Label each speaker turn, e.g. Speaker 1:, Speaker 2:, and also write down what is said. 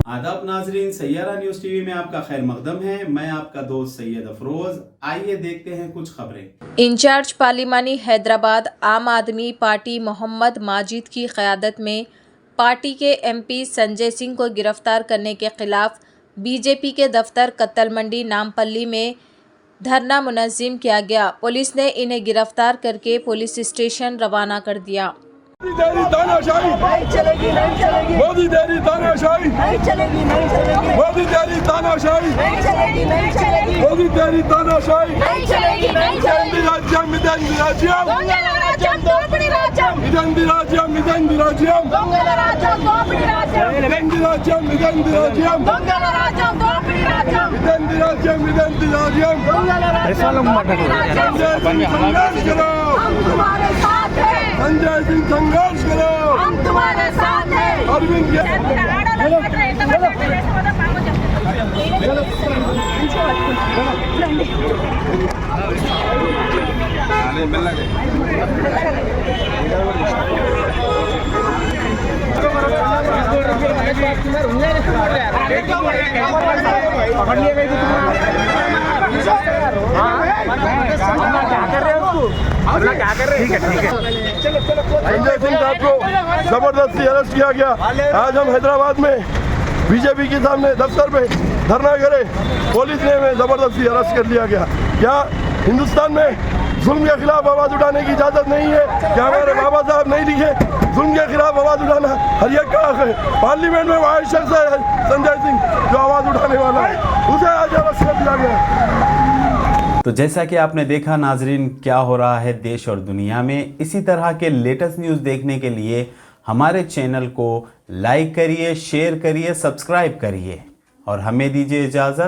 Speaker 1: आदाब नाजरीन, Saiyaara news TV में आपका खैर मकदम है। मैं आपका दोस्त सैयद अफरोज। आइए देखते हैं कुछ खबरें।
Speaker 2: इंचार्ज पार्लिमानी हैदराबाद आम आदमी पार्टी मोहम्मद माजिद की क़यादत में पार्टी के एमपी संजय सिंह को गिरफ्तार करने के खिलाफ बीजेपी के दफ्तर कत्तल मंडी नामपल्ली में धरना मुनज़्ज़म किया गया। पुलिस ने इन्हें गिरफ्तार करके पुलिस स्टेशन रवाना कर दिया।
Speaker 3: तेरी तानाशाही नहीं चलेगी, नहीं चलेगी। मोदी तेरी तानाशाही नहीं चलेगी, नहीं चलेगी। मोदी तेरी तानाशाही नहीं चलेगी, नहीं चलेगी। मोदी तेरी तानाशाही नहीं चलेगी, नहीं चलेगी। राज्यम इदंदी राज्यम दొంగల రాజ్యం దోపిడీ రాజ్యం ఇదంది రాజ్యం ఇదంది రాజ్యం దొంగల రాజ్యం దోపిడీ రాజ్యం ఇదంది రాజ్యం ఇదంది రాజ్యం దొంగల రాజ్యం దోపిడీ రాజ్యం ఇదంది రాజ్యం ఇదంది రాజ్యం దొంగల రాజ్యం సంఘర్ష करो हम तुम्हारे साथ हैं संजय सिंह संघर्ष करो हम तुम्हारे साथ हैं अरविंद संजय सिंह साहब को जबरदस्ती अरेस्ट किया गया। आज हम हैदराबाद में बीजेपी के सामने दफ्तर पे धरना करे, पुलिस ने हमें जबरदस्ती अरेस्ट कर लिया गया। क्या हिंदुस्तान में जुल्म के खिलाफ आवाज उठाने की इजाजत नहीं है? क्या हमारे बाबा साहब नहीं लिखे जुल्म के खिलाफ आवाज उठाना हर एक का हक है? पार्लियामेंट में वह शख्स है संजय सिंह जो आवाज उठाने वाला है, उसे आज अरेस्ट कर दिया गया।
Speaker 1: तो जैसा कि आपने देखा नाजरीन, क्या हो रहा है देश और दुनिया में। इसी तरह के लेटेस्ट न्यूज़ देखने के लिए हमारे चैनल को लाइक करिए, शेयर करिए, सब्सक्राइब करिए और हमें दीजिए इजाज़त।